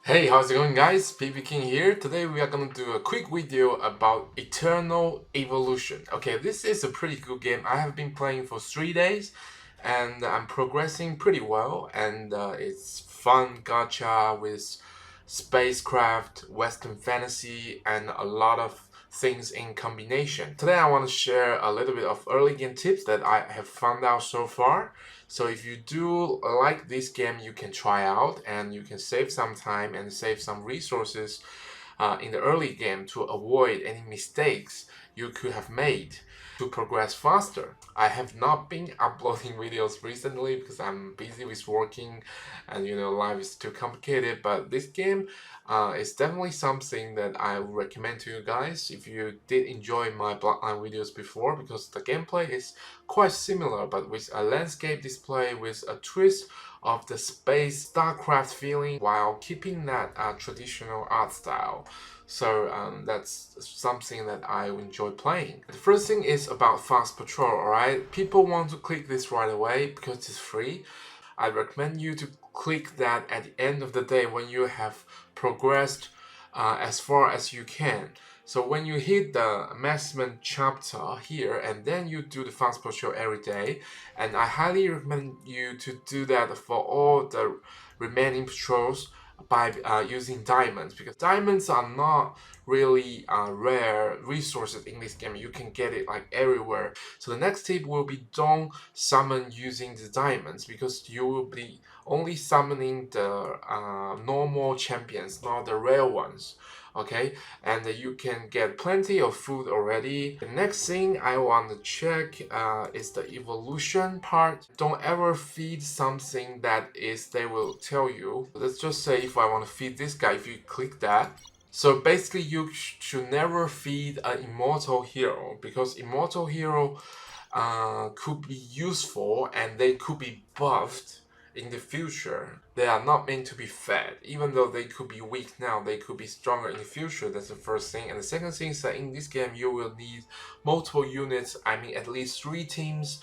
Hey, how's it going guys? PV King here. Today we are gonna do a quick video about Eternal Evolution. Okay, this is a pretty good game. I have been playing for 3 days and I'm progressing pretty well, and it's fun gacha with spacecraft, western fantasy, and a lot of things in combination. Today I want to share a little bit of early game tips that I have found out so far. So if you do like this game, you can try out and you can save some time and save some resources in the early game to avoid any mistakes you could have made to progress faster. I have not been uploading videos recently because I'm busy with working and life is too complicated, but this game is definitely something that I would recommend to you guys if you did enjoy my Bloodline videos before, because the gameplay is quite similar but with a landscape display with a twist of the space StarCraft feeling while keeping that traditional art style. So that's something that I enjoy playing. The first thing is about fast patrol, alright? People want to click this right away because it's free. I recommend you to click that at the end of the day when you have progressed as far as you can. So when you hit the maximum chapter here and then you do the fast patrol every day, and I highly recommend you to do that for all the remaining patrols by using diamonds, because diamonds are not really rare resources in this game. You can get it like everywhere. So the next tip will be don't summon using the diamonds, because you will be only summoning the normal champions, not the rare ones. Okay, and you can get plenty of food already. The next thing I want to check is the evolution part. Don't ever feed something that is, they will tell you. Let's just say if I want to feed this guy, if you click that. So basically you should never feed an immortal hero, because immortal hero could be useful and they could be buffed in the future. They are not meant to be fed. Even though they could be weak now, they could be stronger in the future. That's the first thing. And the second thing is that in this game you will need multiple units. I mean at least 3 teams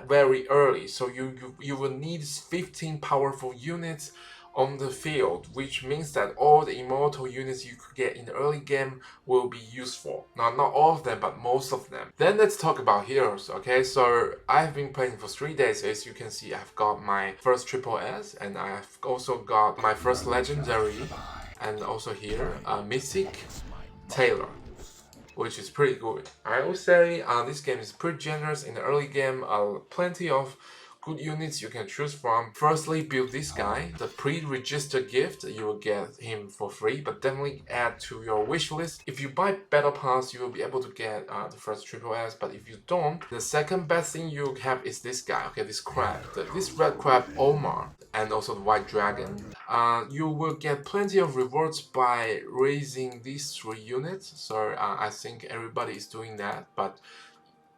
very early. So you will need 15 powerful units on the field, which means that all the immortal units you could get in the early game will be useful. Now, not all of them, but most of them. Then let's talk about heroes, okay? So I've been playing for 3 days. As you can see, I've got my first triple S, and I've also got my first legendary, and also here, Mythic Taylor, which is pretty good. I would say this game is pretty generous in the early game. Plenty of good units you can choose from. Firstly, build this guy. The pre-registered gift, you will get him for free, but definitely add to your wish list. If you buy Battle Pass, you will be able to get the first triple S, but if you don't, the second best thing you have is this guy, okay, this crab. This red crab, Omar, and also the white dragon. You will get plenty of rewards by raising these 3 units, so I think everybody is doing that, but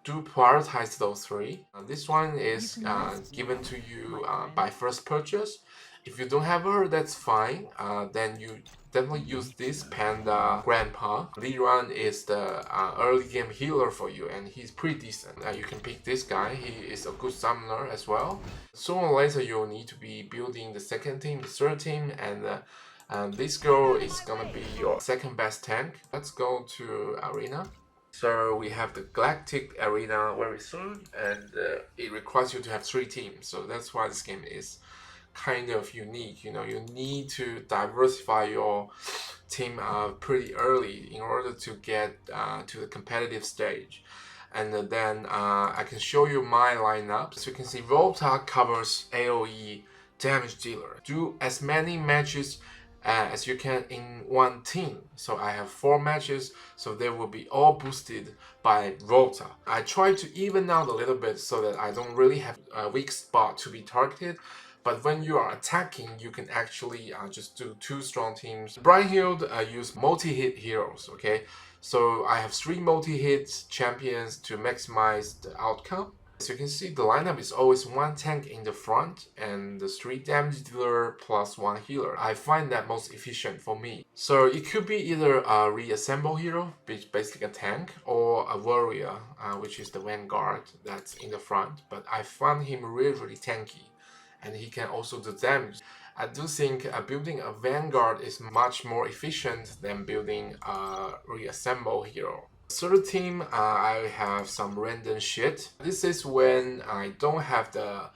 do prioritize those 3. This one is given to you by first purchase. If you don't have her, that's fine. Then you definitely use this Panda Grandpa. Liran is the early game healer for you, and he's pretty decent. You can pick this guy. He is a good summoner as well. Sooner or later, you'll need to be building the second team, the third team, and this girl is gonna be your second best tank. Let's go to Arena. So we have the Galactic Arena very soon, and it requires you to have 3 teams. So that's why this game is kind of unique. You need to diversify your team pretty early in order to get to the competitive stage. And then I can show you my lineup. So you can see Volta covers AoE damage dealer. Do as many matches as you can in one team. So I have 4 matches, so they will be all boosted by Volta. I try to even out a little bit so that I don't really have a weak spot to be targeted. But when you are attacking, you can actually just do 2 strong teams. Brighthield use multi-hit heroes, okay? So I have 3 multi-hit champions to maximize the outcome. As you can see, the lineup is always 1 tank in the front and the 3 damage dealer plus 1 healer. I find that most efficient for me. So it could be either a reassemble hero, which is basically a tank, or a warrior, which is the vanguard that's in the front. But I find him really tanky, and he can also do damage. I do think building a Vanguard is much more efficient than building a reassemble hero. Third team, I have some random shit. This is when I don't have the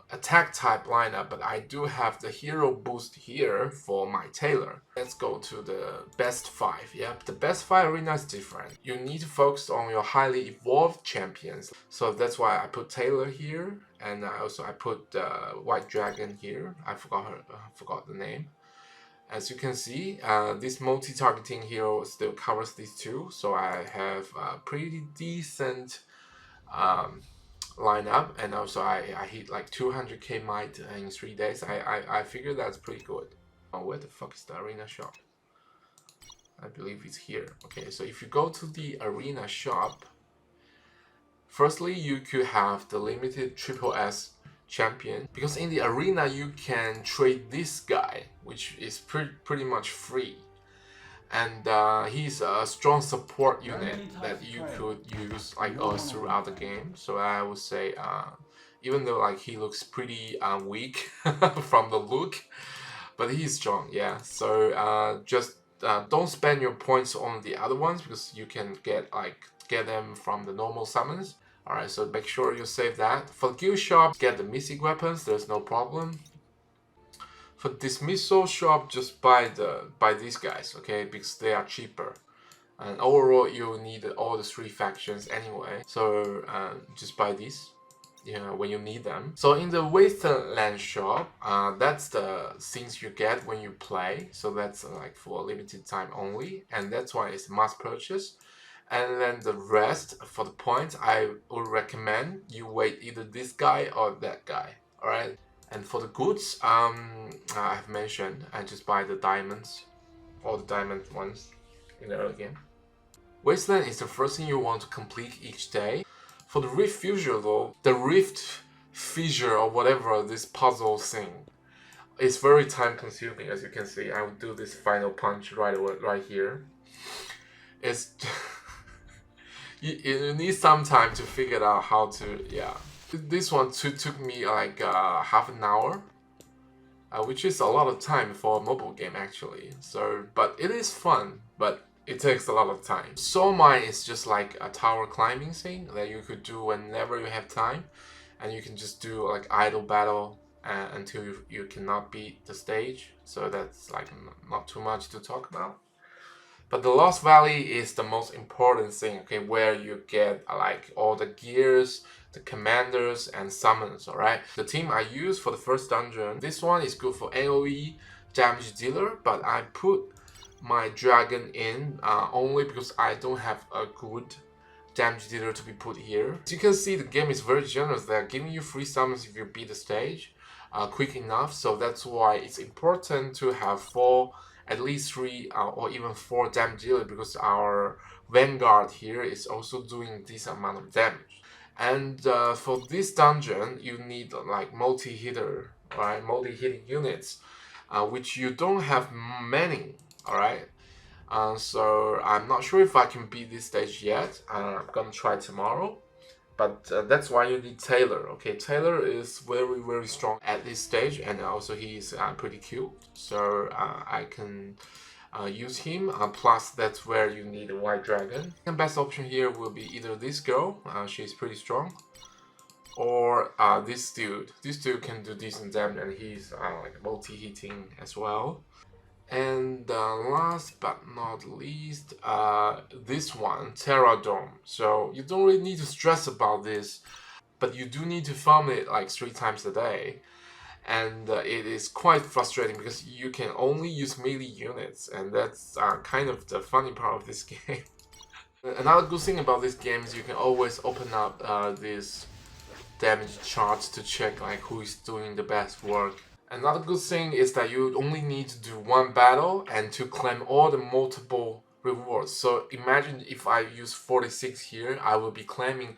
attack type lineup, but I do have the hero boost here for my Taylor. Let's go to the best 5. Yep, the best 5 arena is different. You need to focus on your highly evolved champions. So that's why I put Taylor here, and I put White Dragon here. I forgot the name. As you can see, this multi-targeting hero still covers these two, so I have a pretty decent lineup, and also I hit like 200k might in 3 days. I figure that's pretty good. Oh, where the fuck is the arena shop? I believe it's here. Okay, so if you go to the arena shop, firstly you could have the limited triple S champion, because in the arena you can trade this guy, which is pretty much free, and he's a strong support unit that you could use like all throughout the game. So I would say even though like he looks pretty weak from the look, but he's strong, yeah. So just don't spend your points on the other ones, because you can get them from the normal summons. Alright, so make sure you save that. For the guild shop, get the mythic weapons, there's no problem. For dismissal shop, just buy these guys, okay, because they are cheaper. And overall, you need all the 3 factions anyway, so just buy these, when you need them. So in the Wasteland shop, that's the things you get when you play. So that's like for a limited time only, and that's why it's must purchase. And then the rest, for the points, I would recommend you wait either this guy or that guy. Alright? And for the goods, I've mentioned, I just buy the diamonds, all the diamond ones in the early game. Wasteland is the first thing you want to complete each day. For the Rift Fissure though, the Rift Fissure or whatever, this puzzle thing, is very time consuming. As you can see, I will do this final punch right here. It's you need some time to figure out how to, yeah. This one took me like half an hour, which is a lot of time for a mobile game actually. So, but it is fun, but it takes a lot of time. Soul Mine is just like a tower climbing thing that you could do whenever you have time, and you can just do like idle battle until you cannot beat the stage. So that's like not too much to talk about. But the Lost Valley is the most important thing, okay, where you get like all the gears, the commanders, and summons, alright? The team I use for the first dungeon, this one is good for AoE damage dealer, but I put my dragon in only because I don't have a good damage dealer to be put here. As you can see, the game is very generous. They're giving you free summons if you beat the stage quick enough, so that's why it's important to have at least 3 or even 4 damage dealer, because our Vanguard here is also doing this amount of damage. And for this dungeon, you need like multi-hitter, right? Multi-hitting units, which you don't have many, alright? So I'm not sure if I can beat this stage yet. I'm gonna try tomorrow. But that's why you need Taylor, okay? Taylor is very strong at this stage, and also he's pretty cute. So I can use him. Plus, that's where you need a White Dragon. The best option here will be either this girl, she's pretty strong, or this dude. This dude can do decent damage, and he's like multi-hitting as well. And last but not least, this one, Teradome. So you don't really need to stress about this, but you do need to farm it like 3 times a day. And it is quite frustrating because you can only use melee units, and that's kind of the funny part of this game. Another good thing about this game is you can always open up this damage charts to check like who is doing the best work. Another good thing is that you only need to do 1 battle and to claim all the multiple rewards. So imagine if I use 46 here, I will be claiming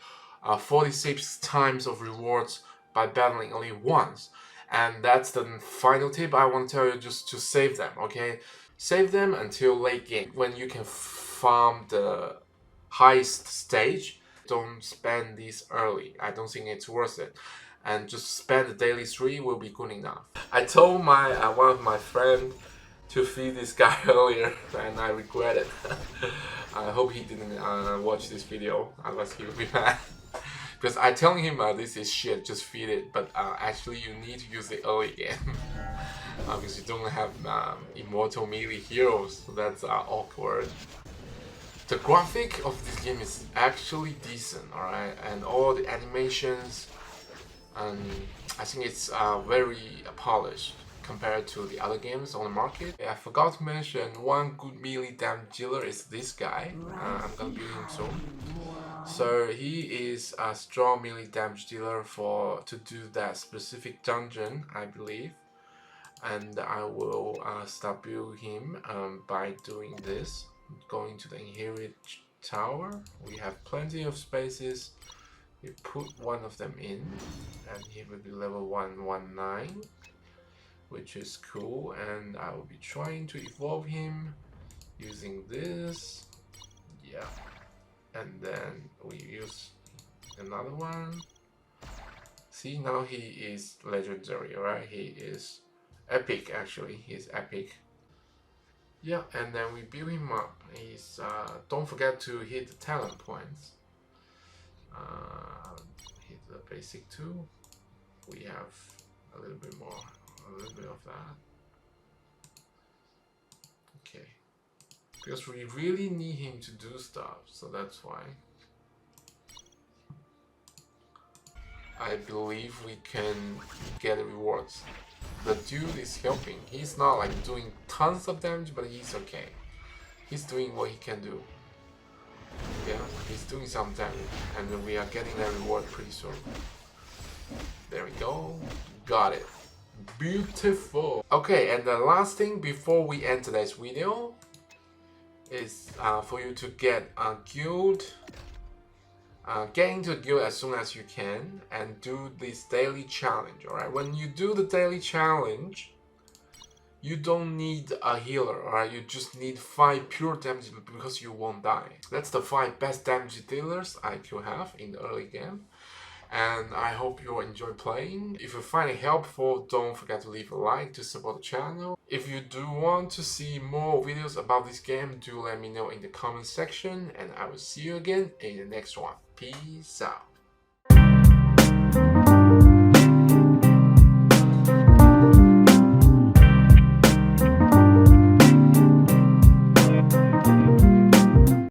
46 times of rewards by battling only once. And that's the final tip I want to tell you, just to save them, okay? Save them until late game, when you can farm the highest stage. Don't spend these early. I don't think it's worth it. and just spend the daily 3 will be good enough. I told my one of my friend to feed this guy earlier, and I regret it. I hope he didn't watch this video, otherwise he will be mad. Because I telling him this is shit, just feed it, but actually you need to use it early game. Because you don't have immortal melee heroes, so that's awkward. The graphic of this game is actually decent, alright, and all the animations, and I think it's very polished compared to the other games on the market. I forgot to mention one good melee damage dealer is this guy. I'm gonna build him soon. So he is a strong melee damage dealer to do that specific dungeon, I believe. And I will start building him by doing this. Going to the inherit tower. We have plenty of spaces. We put one of them in, and he will be level 119, which is cool. And I will be trying to evolve him using this. Yeah. And then we use another one. See, now he is legendary, right? He is epic, actually. He is epic. Yeah, and then we build him up. He's don't forget to hit the talent points. Hit the basic 2. We have a little bit more, a little bit of that. Okay. Because we really need him to do stuff, so that's why. I believe we can get rewards. The dude is helping. He's not like doing tons of damage, but he's okay. He's doing what he can do. Yeah, he's doing some damage, and we are getting that reward pretty soon. There we go. Got it. Beautiful. Okay, and the last thing before we end today's video is for you to get a guild. Get into a guild as soon as you can and do this daily challenge, alright? When you do the daily challenge, you don't need a healer, alright? You just need 5 pure damage because you won't die. That's the 5 best damage dealers I could have in the early game. And I hope you enjoy playing. If you find it helpful, don't forget to leave a like to support the channel. If you do want to see more videos about this game, do let me know in the comment section, and I will see you again in the next one. Peace out.